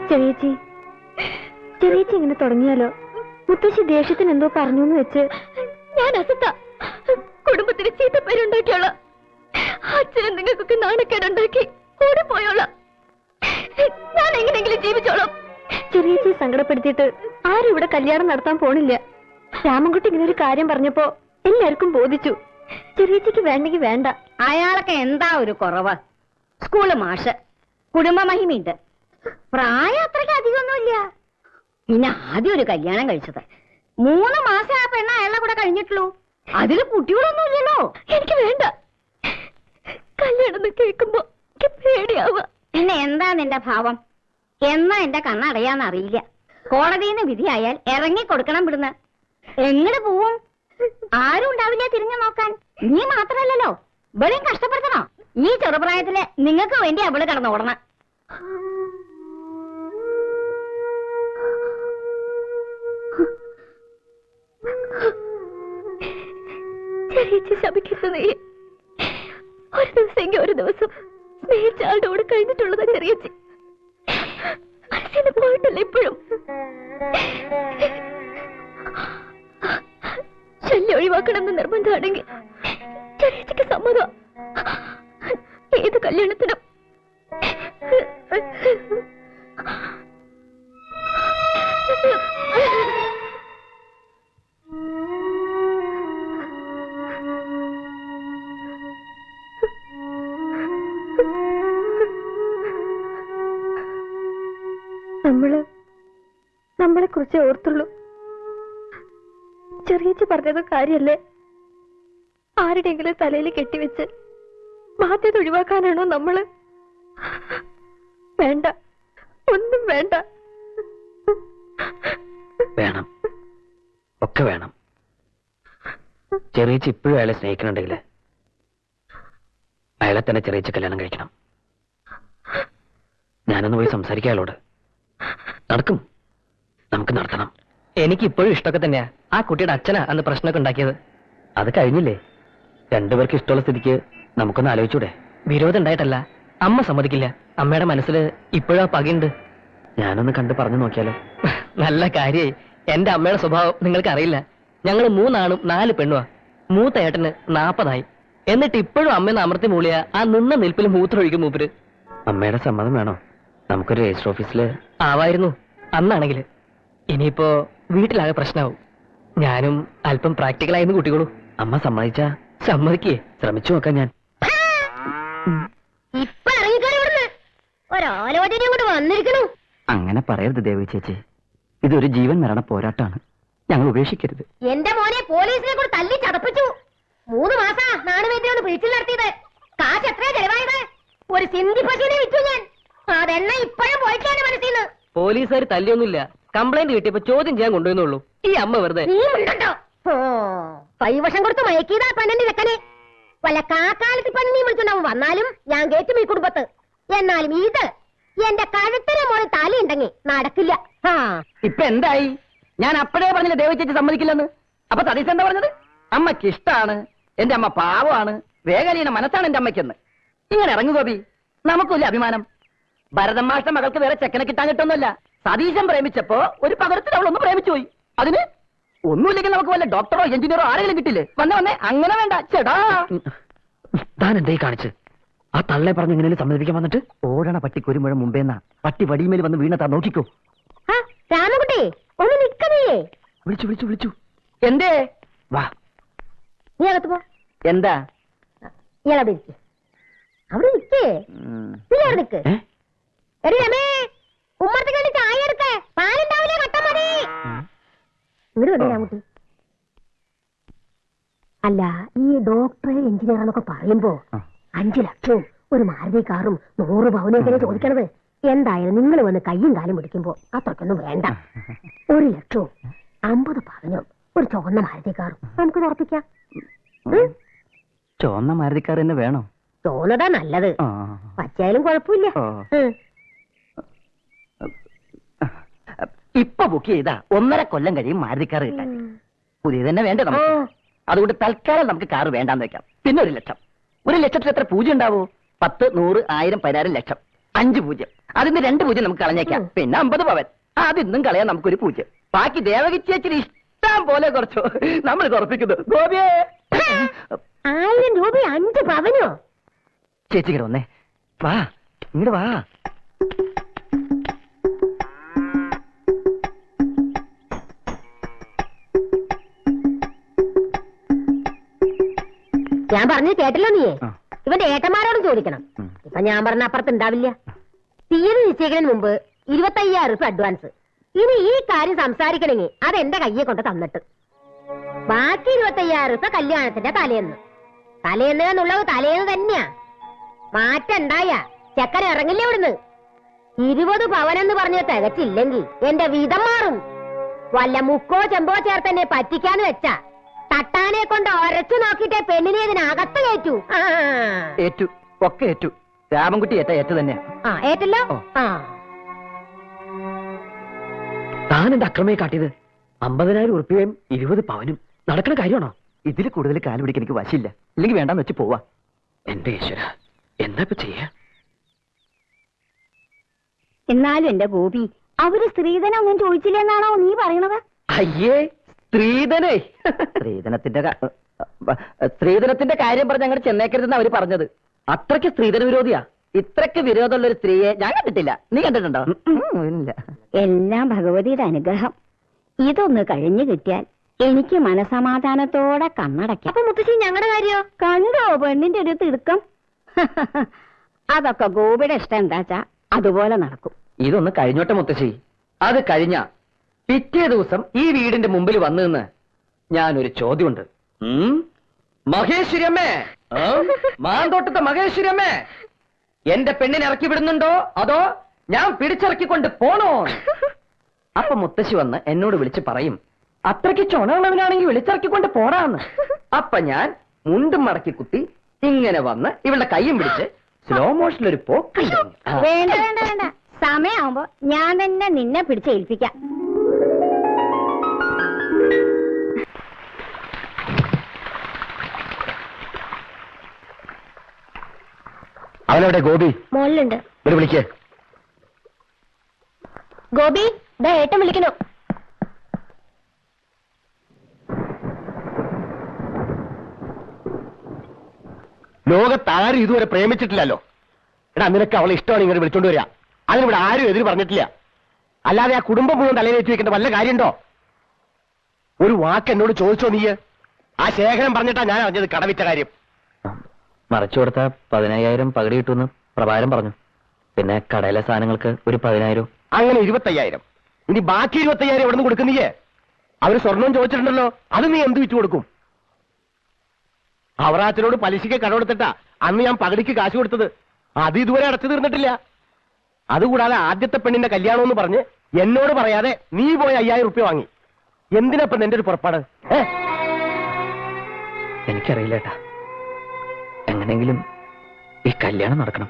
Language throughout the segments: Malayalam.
ചെറിയേച്ചി ചെറിയേച്ചി ഇങ്ങനെ തുടങ്ങിയാലോ? മുത്തശ്ശി ദേഷ്യത്തിന് എന്തോ പറഞ്ഞു എന്ന് വെച്ച് ഞാൻ അസത്ത കുടുംബത്തിന് ചീത്തപ്പേരുണ്ടാക്കിയോള. അച്ഛനും നിങ്ങൾക്കൊക്കെ നാണക്കേടുണ്ടാക്കി ഓടിപ്പോയോള. ഞാൻ എങ്ങനെയെങ്കിലും ജീവിച്ചോളാം. ചെറിയേച്ചി സങ്കടപ്പെടുത്തിയിട്ട് ആരും ഇവിടെ കല്യാണം നടത്താൻ പോണില്ല. രാമൻകുട്ടി ഇങ്ങനെ ഒരു കാര്യം പറഞ്ഞപ്പോ എല്ലാവർക്കും ബോധിച്ചു. ചെറിയേച്ചിക്ക് വേണ്ടെങ്കിൽ വേണ്ട. അയാളൊക്കെ എന്താ ഒരു കുറവ്? സ്കൂള് മാഷ്, കുടുംബ മഹിമയുണ്ട്, പ്രായം അത്രയ്ക്ക് അധികമൊന്നുമില്ല. പിന്നെ ആദ്യം ഒരു കല്യാണം കഴിച്ചത് 3 മാസം ആ പെണ്ണ അയാളെ കൂടെ കഴിഞ്ഞിട്ടുള്ളൂ. അതില് കുട്ടികളൊന്നുമില്ലല്ലോ. എനിക്ക് വേണ്ട. കല്യാണം കേൾക്കുമ്പോ പേടിയാവുക. പിന്നെ എന്താ നിന്റെ ഭാവം? എന്നാ എന്റെ കണ്ണടയാന്നറിയില്ല. കോടതിന്ന് വിധിയായാൽ ഇറങ്ങി കൊടുക്കണം. വിടുന്ന എങ്ങനെ പോവും? ആരും ഉണ്ടാവില്ല തിരിഞ്ഞു നോക്കാൻ. നീ മാത്രല്ലല്ലോ, ഇവളെയും കഷ്ടപ്പെടുത്തണോ? ഈ ചെറുപ്രായത്തില് നിങ്ങൾക്ക് വേണ്ടി അവള് കിടന്നോടണം. ചെറിയ ശപിക്കുന്നത് നീ ഒരു ദിവസം ഒരു ദിവസം സ്നേഹിച്ച ആളുടെ കൂടെ കഴിഞ്ഞിട്ടുള്ളത് ചെറിയച്ചി മനസ്സിന് പോയിട്ടില്ല. ഇപ്പോഴും ശല്യം ഒഴിവാക്കണമെന്ന് നിർബന്ധമാണെങ്കിൽ ചെറിയച്ചിക്ക് സമ്മതം. ഏത് കല്യാണത്തിനും നമ്മളെ കുറിച്ച് ഓർത്തുള്ളൂ. ചെറിയച്ചി പറഞ്ഞത് കാര്യല്ലേ? ആരുടെയെങ്കിലും തലയിൽ കെട്ടിവെച്ച് ബാധ്യത ഒഴിവാക്കാനാണോ നമ്മള്? വേണ്ട, ഒന്നും വേണ്ട. വേണം, ഒക്കെ വേണം. ചെറിയച്ചി ഇപ്പോഴും അയാളെ സ്നേഹിക്കണുണ്ടെങ്കിൽ അയാളെ തന്നെ ചെറിയച്ചി കല്യാണം കഴിക്കണം. ഞാനൊന്ന് പോയി സംസാരിക്കാം അയാളോട്. നടക്കും, നമുക്ക് നടത്തണം. എനിക്കിപ്പോഴും ഇഷ്ടമൊക്കെ തന്നെയാ. ആ കുട്ടിയുടെ അച്ഛനാ അന്ന് പ്രശ്നമൊക്കെ ഉണ്ടാക്കിയത്. അത് കഴിഞ്ഞില്ലേ? രണ്ടുപേർക്ക് ഇഷ്ടമുള്ള സ്ഥിതിക്ക് നമുക്കൊന്ന് ആലോചിച്ചൂടെ? വിരോധം ഉണ്ടായിട്ടല്ല, അമ്മ സമ്മതിക്കില്ല. അമ്മയുടെ മനസ്സിൽ ഇപ്പോഴും ആ പകയുണ്ട്. ഞാനൊന്ന് കണ്ട് പറഞ്ഞു നോക്കിയാലോ? നല്ല കാര്യായി. എന്റെ അമ്മയുടെ സ്വഭാവം നിങ്ങൾക്ക് അറിയില്ല. ഞങ്ങൾ 3 ആണും 4 പെണ്ണുവാ. മൂത്ത ഏട്ടന് 40 എന്നിട്ട് ഇപ്പോഴും അമ്മയെന്ന് അമർത്തി മൂളിയ ആ നിന്ന നിൽപ്പിൽ മൂത്രമൊഴിക്കും മൂപ്പര്. അമ്മയുടെ സമ്മതം വേണോ? നമുക്കൊരു രജിസ്റ്റർ ഓഫീസില് ആവായിരുന്നു അന്നാണെങ്കിൽ. ഇനിയിപ്പോ വീട്ടിലാകെ പ്രശ്നമാവും. ഞാനും അല്പം പ്രാക്ടിക്കലായിരുന്നു കുട്ടികളൂ. അമ്മ സമ്മതിച്ചാ? സമ്മതിക്കേ, ശ്രമിച്ചു നോക്കാം ഞാൻ. ഇപ്പൊ ഒരാലോചന കൊണ്ട് വന്നിരിക്കണു. അങ്ങനെ പറയരുത് ദേവി ചേച്ചി. ഇതൊരു ജീവൻ മരണ പോരാട്ടാണ്. ഞങ്ങൾ ഉപേക്ഷിക്കരുത്. എന്റെ മോനെ പോലീസിനെ കൂടെ തല്ലി ചതപ്പിച്ചു. 3 മാസാ നാണുവേദ്യയോട് പിടിച്ചിൽ നടത്തിയത്. കാശ് എത്രയാ ചെലവായത്? ഒരു സിന്ധി പശുവിനെ വിറ്റു ഞാൻ. അതെണ്ണ ഇപ്പോഴും പോയിട്ടാണ് മനസ്സിന്ന്. പോലീസുകാർ തല്ലിയൊന്നുമില്ല. കംപ്ലൈന്റ് കിട്ടിയപ്പോ ചോദ്യം ചെയ്യാൻ കൊണ്ടുവന്നുള്ളൂ. ഈ അമ്മ വെറുതെ. നീ ഉണ്ടോ? കൈവശം കൊടുത്ത് മയക്കിയതാ പെണ്ണിന്റെ ചെക്കനെ. വല്ല കാക്കാലത്ത് പെണ്ണ് നീ വിളിച്ചുണ്ടാവും. വന്നാലും ഞാൻ കേറ്റും ഈ കുടുംബത്ത്. എന്നാലും ഇത് എന്റെ കഴുത്തിന് മോളിൽ തലയുണ്ടെങ്കിൽ നടക്കില്ല. ഇപ്പൊ എന്തായി? ഞാൻ അപ്പഴേ പറഞ്ഞില്ല ദേവി ചേച്ചി സമ്മതിക്കില്ലെന്ന്. അപ്പൊ സതീശ് എന്താ പറഞ്ഞത്? അമ്മയ്ക്ക് ഇഷ്ടാണ്, എന്റെ അമ്മ പാവമാണ്, വേഗലീന മനസ്സാണ് എന്റെ അമ്മയ്ക്കെന്ന്. ഇങ്ങനെ ഇറങ്ങു ഗോപി, നമുക്കില്ല അഭിമാനം. ഭരതൻ മാഷ്ട മകൾക്ക് വേറെ ചെക്കനെ കിട്ടാൻ കിട്ടുന്നല്ല. സതീശൻ പ്രേമിച്ചപ്പോ ഒരു പകരത്തിൽ അവളൊന്ന് പ്രേമിച്ചു പോയി. അതിന് ഒന്നുമില്ലെങ്കിൽ നമുക്ക് വല്ല ഡോക്ടറോ എഞ്ചിനീയറോ ആരെങ്കിലും കിട്ടില്ലേ? വന്നേ അങ്ങനെ വേണ്ട ചേട്ടാ. താൻ എന്തായി കാണിച്ച്? ആ തള്ളെ പറഞ്ഞ് എങ്ങനെയും സമ്മതിപ്പിക്കാൻ വന്നിട്ട് ഓടണ പട്ടിക്ക് 1 മുഴം മുമ്പേന്നാ പട്ടി വടിമേൽ വന്ന് വീണതാ. നോക്കിക്കോ. രാമകുട്ടി ഒന്ന് നിക്കണേ. വിളിച്ചു. എന്തേ? വാ, നീ അകത്ത് പോ. എന്താ? ഇയാളവിടെ ഇരിക്കേ. അവിടെ നിക്കേ. നീ അവിടെ നിക്ക്. രമേ, ഉമ്മറത്ത് കണ്ടി ചായ എടുക്കേ. പാലുണ്ടാവില്ലേ? കട്ട മതി. ഇങ്ങോട്ട് വന്നു രാമകുട്ടി. അല്ല, ഈ ഡോക്ടർ എഞ്ചിനീയർ എന്നൊക്കെ പറയുമ്പോ 5 ലക്ഷവും ഒരു മാരുതി കാറും 100 പവനൊക്കെ ചോദിക്കണത്. എന്തായാലും നിങ്ങൾ വന്ന് കയ്യും കാലും പിടിക്കുമ്പോ അത്രയ്ക്കൊന്നും വേണ്ട. 1 ലക്ഷവും 50 പവനും ഒരു ചുവന്ന മാരുതി കാറും നമുക്ക് ഉറപ്പിക്കാം. ചുവന്ന മാരുതിക്കാർ തന്നെ വേണോ? ചോന്നതാ നല്ലത്. പച്ചയായാലും കുഴപ്പമില്ല. ഇപ്പൊ ബുക്ക് ചെയ്താ 1.5 കൊല്ലം കഴിയും മാരുതിക്കാർ കിട്ടാൻ. പുതിയ തന്നെ വേണ്ട നമുക്ക്. അതുകൊണ്ട് തൽക്കാലം നമുക്ക് കാറ് വേണ്ടാന്ന് വെക്കാം. പിന്നെ 1 ലക്ഷം. 1 ലക്ഷത്തിൽ എത്ര പൂജ ഉണ്ടാവോ? 10, 100, 1000, 10,000 ലക്ഷം. 5-0. അതിന് 2-0 നമുക്ക് കളഞ്ഞേക്കാം. പിന്നെ 50 പവൻ. അതിന്നും കളയാൻ നമുക്കൊരു 0. ബാക്കി ദേവകി ചേച്ചിന് ഇഷ്ടം പോലെ കുറച്ചു. നമ്മൾ കുറപ്പിക്കുന്നു. ഗോപിയേ 1000 രൂപ 5 പവനോ? ചേച്ചി ഇങ്ങോട്ട് വന്നേ. വാ ഇങ്ങോട്ട് വാ. ഞാൻ പറഞ്ഞു കേട്ടല്ലോ നീയെ. ഇവന്റെ ഏട്ടന്മാരോടും ചോദിക്കണം. ഇപ്പൊ ഞാൻ പറഞ്ഞ അപ്പുറത്ത് ഉണ്ടാവില്ല. തീയതി നിശ്ചയിക്കുന്നതിന് മുമ്പ് 25,000 രൂപ അഡ്വാൻസ്. ഇനി ഈ കാര്യം സംസാരിക്കണമെങ്കിൽ അത് എന്റെ കയ്യെ കൊണ്ട് തന്നിട്ട് ബാക്കി 25,000 രൂപ കല്യാണത്തിന്റെ തലേന്ന്. തലേന്ന് എന്നുള്ളത് തലേന്ന് തന്നെയാ. മാറ്റുണ്ടായ ചെക്കൻ ഇറങ്ങില്ല ഇവിടുന്ന്. 20 പവനെന്ന് പറഞ്ഞ് തികച്ചില്ലെങ്കിൽ എന്റെ വീതം മാറും. വല്ല മുക്കോ ചെമ്പോ ചേർത്തെന്നെ പറ്റിക്കാന്ന് വെച്ചാ തട്ടാനെ കൊണ്ട് ഒരച്ചു നോക്കിട്ടേ പെണ്ണിനെ ഇതിനകത്ത് കയറ്റു. ഏറ്റു, ഒക്കെ ഏറ്റു. രാമൻകുട്ടി ഏറ്റ തന്നെയാ. ഏറ്റല്ലോ. താൻ എന്താ അക്രമയെ കാട്ടിയത്? 50,000 ഉറുപ്പികയും 20 പവനും നടക്കുന്ന കാര്യമാണോ? ഇതിൽ കൂടുതൽ കാല് പിടിക്കാൻ എനിക്ക് വശില്ല. ഇല്ലെങ്കിൽ വേണ്ടാന്ന് വെച്ച് പോവാ. എന്റെ ഈശ്വര, എന്താ ഇപ്പൊ ചെയ്യാ? എന്നാലും എന്റെ ഗോപി, അവര് സ്ത്രീധനം ചോദിച്ചില്ലെന്നാണോ നീ പറയണത്? അയ്യേ, സ്ത്രീധനേ. സ്ത്രീധനത്തിന്റെ കാര്യം പറഞ്ഞ് അങ്ങോട്ട് ചെന്നേക്കരുതെന്ന് അവര് പറഞ്ഞത്. അത്രയ്ക്ക് സ്ത്രീധന വിരോധിയാ. ഇത്രയ്ക്ക് വിരോധമുള്ള ഒരു സ്ത്രീയെ ഞാൻ കണ്ടിട്ടില്ല. നീ കണ്ടിട്ടുണ്ടോ? ഇല്ല. എല്ലാം ഭഗവതിയുടെ അനുഗ്രഹം. ഇതൊന്ന് കഴിഞ്ഞു കിട്ടിയാൽ എനിക്ക് മനസമാധാനത്തോടെ കണ്ണടയ്ക്കാം. അപ്പൊ മുത്തശ്ശി ഞങ്ങളുടെ കാര്യോ? കണ്ടോ പെണ്ണിന്റെ ഒരു തിടുക്കം. അതൊക്കെ ഗോപിയുടെ ഇഷ്ടം എന്താച്ചാ അതുപോലെ നടക്കും. ഇതൊന്ന് കഴിഞ്ഞോട്ടെ മുത്തശ്ശി. അത് കഴിഞ്ഞ പിറ്റേ ദിവസം ഈ വീടിന്റെ മുമ്പിൽ വന്നു നിന്ന് ഞാനൊരു ചോദ്യമുണ്ട്. മഹേശ്വരിയമ്മേ, മാന്തോട്ടത്തെ മഹേശ്വരിയമ്മേ, എന്റെ പെണ്ണിനെ ഇറക്കി വിടുന്നുണ്ടോ അതോ ഞാൻ പിടിച്ചിറക്കിക്കൊണ്ട് പോണോ? അപ്പൊ മുത്തശ്ശി വന്ന് എന്നോട് വിളിച്ച് പറയും, അത്രയ്ക്ക് ചുണയുള്ളവനാണെങ്കിൽ വിളിച്ചിറക്കിക്കൊണ്ട് പോടാന്ന്. അപ്പൊ ഞാൻ മുണ്ടും മടക്കി കുത്തി ഇങ്ങനെ വന്ന് ഇവളുടെ കൈയും പിടിച്ച് സ്ലോ മോഷനിലൊരു പോക്ക്. വേണ്ട വേണ്ട വേണ്ട, സമയമാകുമ്പോ ഞാൻ തന്നെ നിന്നെ പിടിച്ചേൽപ്പിക്കാം. അവനെവിടെ ഗോപി? മോളിലുണ്ട്. വിളിക്കേ. ഗോപി, ദാ ഏട്ടൻ വിളിക്കണോ? ലോകത്താരും ഇതുവരെ പ്രേമിച്ചിട്ടില്ലല്ലോ. എടാ, നിനക്ക് അവളെ ഇഷ്ടമാണ് ഇങ്ങനെ വിളിച്ചോണ്ട് വരിക. അതിനിവിടെ ആരും എതിര് പറഞ്ഞിട്ടില്ല. അല്ലാതെ ആ കുടുംബം മുഴുവൻ തലയിലേറ്റ് വെക്കേണ്ട വല്ല കാര്യമുണ്ടോ? ഒരു വാക്ക് എന്നോട് ചോദിച്ചോ നീ? ആ ശേഖരൻ പറഞ്ഞിട്ടാ ഞാൻ അറിഞ്ഞത് കടവിറ്റ കാര്യം. മറച്ചു കൊടുത്ത 15,000 പകടി കിട്ടുമെന്ന് പ്രഭാരം പറഞ്ഞു. പിന്നെ കടയിലെ സാധനങ്ങൾക്ക് ഒരു 10,000. അങ്ങനെ 25,000. ഇനി ബാക്കി 25,000 എവിടെ നിന്ന് കൊടുക്കും നീ? അവര് സ്വർണം ചോദിച്ചിട്ടുണ്ടല്ലോ, അത് നീ എന്ത് വിറ്റ് കൊടുക്കും? അവറാച്ചനോട് പലിശയ്ക്ക് കടമെടുത്തിട്ടാ അന്ന് ഞാൻ പകടിക്ക് കാശ് കൊടുത്തത്. അത് ഇതുവരെ അടച്ചു തീർന്നിട്ടില്ല. അതുകൂടാതെ ആദ്യത്തെ പെണ്ണിന്റെ കല്യാണം എന്ന് പറഞ്ഞ് എന്നോട് പറയാതെ നീ പോയി 5,000 റുപ്യ വാങ്ങി. എന്തിനപ്പം നിന്റെ ഒരു പുറപ്പാട്? എനിക്കറിയില്ല ഏട്ടാ. എങ്ങനെങ്കിലും ഈ കല്യാണം നടക്കണം.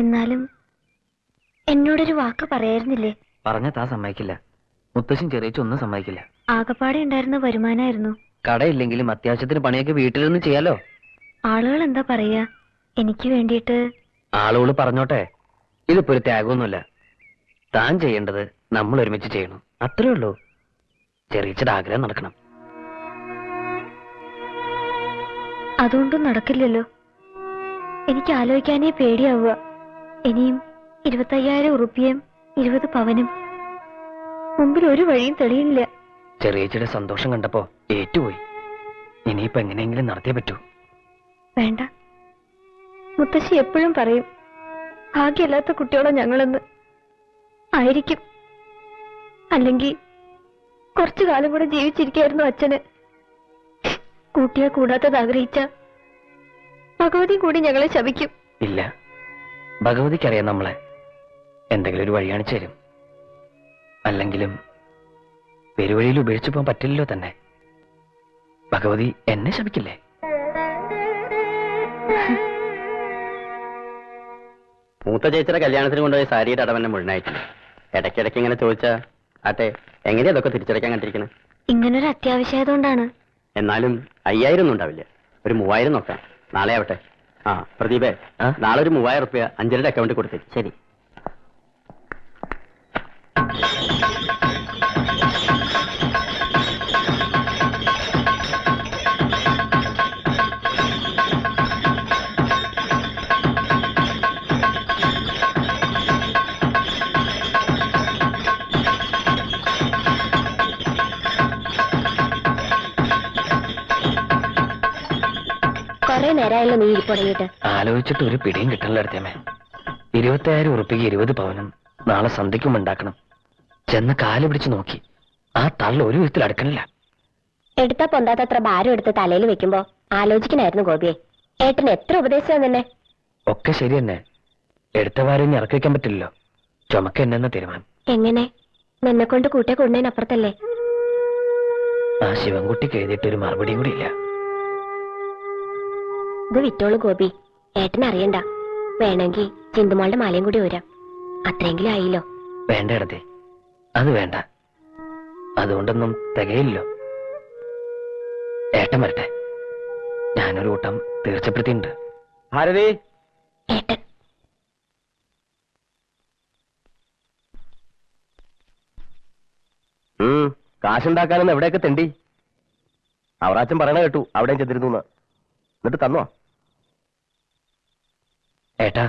എന്നാലും എന്നോടൊരു വാക്ക് പറയായിരുന്നില്ലേ? പറഞ്ഞ താ സമ്മതിക്കില്ല. മുത്തശ്ശൻ ചെറിയൊന്നും സമ്മതിക്കില്ല. ആകപ്പാടെ ഉണ്ടായിരുന്ന വരുമാനമായിരുന്നു. കടയില്ലെങ്കിലും അത്യാവശ്യത്തിന് പണിയൊക്കെ വീട്ടിലിരുന്ന് ചെയ്യാലോ. ആളുകൾ എന്താ പറയാ? എനിക്ക് വേണ്ടിയിട്ട് ആളുകൾ പറഞ്ഞോട്ടെ. ഇതിപ്പോ ഒരു ത്യാഗമൊന്നുമില്ല. താൻ ചെയ്യേണ്ടത് നമ്മൾ ഒരുമിച്ച് ചെയ്യണം, അത്രേ ഉള്ളൂ. ചെറിയച്ചയുടെ ആഗ്രഹം നടക്കണം. അതുകൊണ്ടും നടക്കില്ലല്ലോ. എനിക്ക് ആലോചിക്കാനേ പേടിയാവുക. ഇനിയും 25,000 ഉറുപ്പിയും 20 പവനും. മുമ്പിൽ ഒരു വഴിയും തെളിയില്ല. ചെറിയച്ചയുടെ സന്തോഷം കണ്ടപ്പോ ഏറ്റുപോയി. ഇനിയിപ്പോ എങ്ങനെയെങ്കിലും നടത്തിയേ പറ്റൂ. വേണ്ട, മുത്തശ്ശി എപ്പോഴും പറയും ഭാഗ്യമില്ലാത്ത കുട്ടികളോ ഞങ്ങളെന്ന്. ആയിരിക്കും. അല്ലെങ്കിൽ കുറച്ചു കാലം കൂടെ ജീവിച്ചിരിക്കായിരുന്നു അച്ഛന്. കൂട്ടിയാ കൂടാത്തത് ആഗ്രഹിച്ച ഭഗവതി കൂടി ഞങ്ങളെ ശപിക്കും. ഇല്ല, ഭഗവതിക്കറിയാം നമ്മളെ. എന്തെങ്കിലും ഒരു വഴി കാണിച്ചു തരും. അല്ലെങ്കിലും പെരുവഴിയിൽ ഉപേക്ഷിച്ചു പോകാൻ പറ്റില്ലല്ലോ തന്നെ. ഭഗവതി എന്നെ ശപിക്കില്ലേ? മൂത്ത ചേച്ചിയുടെ കല്യാണത്തിന് കൊണ്ടുപോയി സാരിയുടെ അടവന്നെ മുഴുവനായിട്ടില്ല. ഇടയ്ക്കിടയ്ക്ക് ഇങ്ങനെ ചോദിച്ചാ ആട്ടെ, എങ്ങനെയാ അതൊക്കെ തിരിച്ചടയ്ക്കാൻ കണ്ടിരിക്കുന്നത്? ഇങ്ങനൊരു അത്യാവശ്യമായതുകൊണ്ടാണ്. എന്നാലും 5000 ഒന്നും ഉണ്ടാവില്ല. ഒരു 3000 നോക്കാം. നാളെ ആവട്ടെ. ആ പ്രദീപേ, നാളെ ഒരു 3000 റുപ്യ അഞ്ജലിയുടെ അക്കൗണ്ടിൽ കൊടുത്തേ. ശരി. കൊറേ നേരമായല്ലോ നീ ഇരിപ്പുടങ്ങിയിട്ട്. ആലോചിച്ചിട്ട് ഒരു പിടിയും കിട്ടണില്ല അടുത്തേമേ. 25,000 ഉറുപ്പിക്ക് 20 പവനും നാളെ സന്ധ്യയ്ക്കും ഉണ്ടാക്കണം. ചെന്ന് കാല് പിടിച്ച് നോക്കി, ആ തള്ള ഒരു വിധത്തിൽ അടുക്കണില്ല. എടുത്താ പൊന്താത്തത്ര ഭാരം എടുത്ത് തലയിൽ വെക്കുമ്പോ ആലോചിക്കണായിരുന്നു ഗോപിയെ. ഏട്ടന് എത്ര ഉപദേശിച്ചാ നിന്നെ? ഒക്കെ ശരി തന്നെ, എടുത്ത വാരം ഇറക്കി വെക്കാൻ പറ്റില്ലല്ലോ. ചുമക്ക എന്നെന്ന തീരുമാനം. എങ്ങനെ? നിന്നെ കൊണ്ട് കൂട്ടെ കൊണ്ടതിനപ്പുറത്തല്ലേ? ആ ശിവൻകുട്ടിക്ക് എഴുതിയിട്ട് ഒരു മറുപടിയും കൂടി ഇല്ല. ഇത് വിറ്റോളൂ ഗോപി, ഏട്ടനറിയണ്ട. വേണമെങ്കിൽ ചിന്തുമോളുടെ മാലയും കൂടി ഊരാം. അത്രയെങ്കിലും ആയില്ലോ. വേണ്ട ഇടത്തെ, അത് വേണ്ട. അതുകൊണ്ടൊന്നും തികയില്ലോ. ഏട്ടൻ വരട്ടെ, ഞാനൊരു കൂട്ടം തീർച്ചപ്പെടുത്തിയിട്ടുണ്ട്. ഭാരതി, ഏട്ടൻ കാശുണ്ടാക്കാനെന്ന് എവിടെയൊക്കെ തെണ്ടി? അവറാച്ചൻ പറയണ കേട്ടു അവിടെയും ചെന്നിരുന്നു. എന്നിട്ട് തന്നോ? ഏട്ടാ,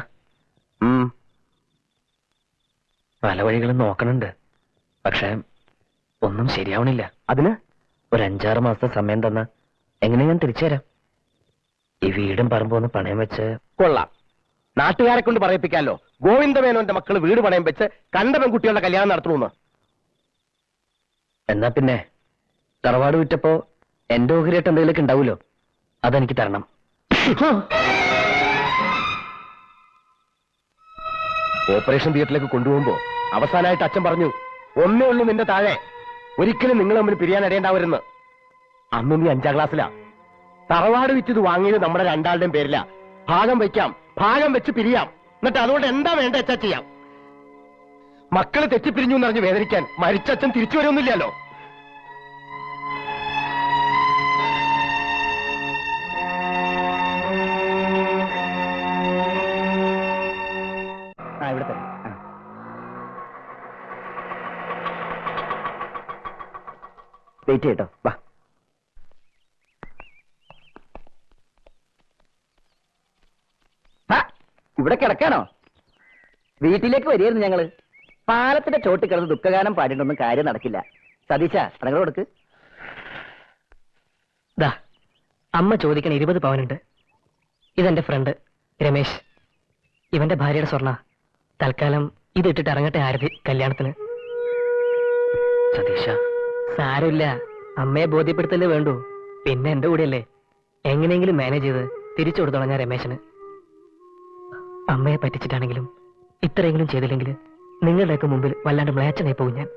പല വഴികളും നോക്കണുണ്ട്. പക്ഷെ ഒന്നും ശരിയാവണില്ല. അതിന് ഒരു 5-6 മാസത്തെ സമയം തന്ന എങ്ങനെ ഞാൻ തിരിച്ചു തരാം. ഈ വീടും പറമ്പും ഒന്ന് പണയം വെച്ച്. കൊള്ളാം, നാട്ടുകാരെ കൊണ്ട് പറയിപ്പിക്കാലോ. ഗോവിന്ദമേനോന്റെ മക്കള് വീട് പണയം വെച്ച് കണ്ട പെൺകുട്ടികളുടെ കല്യാണം നടത്തണമെന്ന്. എന്നാ പിന്നെ തറവാട് വിറ്റപ്പോ എന്റെ ഓഹരിയായിട്ട് എന്തെങ്കിലുമൊക്കെ ഉണ്ടാവുമല്ലോ, അതെനിക്ക് തരണം. ഓപ്പറേഷൻ തിയേറ്ററിലേക്ക് കൊണ്ടുപോകുമ്പോ അവസാനമായിട്ട് അച്ഛൻ പറഞ്ഞു, ഒന്നേ ഉള്ളൂ നിന്റെ താഴെ, ഒരിക്കലും നിങ്ങൾ തമ്മിൽ പിരിയാൻ ഇടേണ്ടാവരുന്ന്. അന്ന് നീ 5ാം ക്ലാസ്സിലാ. തറവാട് വിറ്റത് വാങ്ങിയത് നമ്മുടെ രണ്ടാളുടെയും പേരില. ഭാഗം വയ്ക്കാം, ഭാഗം വെച്ച് പിരിയാം. എന്നിട്ട് അതുകൊണ്ട് എന്താ വേണ്ട വെച്ചാ ചെയ്യാം. മക്കള് തെറ്റിപ്പിരിഞ്ഞു എന്നറിഞ്ഞ് വേദനിക്കാൻ മരിച്ചച്ഛൻ തിരിച്ചു വരുമൊന്നുമില്ലല്ലോ. ഇവിടെ തന്നെ വെയിറ്റ് ചെയ്യട്ടോ. വാ. ഇവിടെ കിടക്കാനോ? വീട്ടിലേക്ക് വരികയായിരുന്നു ഞങ്ങള്. പാലത്തിന്റെ ചോട്ടി കിടന്ന് ദുഃഖഗാനം പാടിയിട്ടൊന്നും കാര്യം നടക്കില്ല. സതീശ, അതങ്ങൾ കൊടുക്ക്. ദാ അമ്മ ചോദിക്കണ 20 പവനുണ്ട്. ഇതെന്റെ ഫ്രണ്ട് രമേശ്, ഇവന്റെ ഭാര്യയുടെ സ്വർണ്ണ. തൽക്കാലം ഇതിട്ടിട്ട് ഇറങ്ങട്ടെ ആരതി കല്യാണത്തിന്. സതീശ, സാരമില്ല, അമ്മയെ ബോധ്യപ്പെടുത്തല്ലേ വേണ്ടൂ. പിന്നെ എന്റെ കൂടെയല്ലേ, എങ്ങനെയെങ്കിലും മാനേജ് ചെയ്ത് തിരിച്ചു കൊടുത്തോളാം ഞാൻ രമേശന്. അമ്മയെ പറ്റിച്ചിട്ടാണെങ്കിലും ഇത്രയെങ്കിലും ചെയ്തില്ലെങ്കിൽ നിങ്ങളുടെയൊക്കെ മുമ്പിൽ വല്ലാണ്ട് മ്ലേച്ഛനായി പോകും ഞാൻ.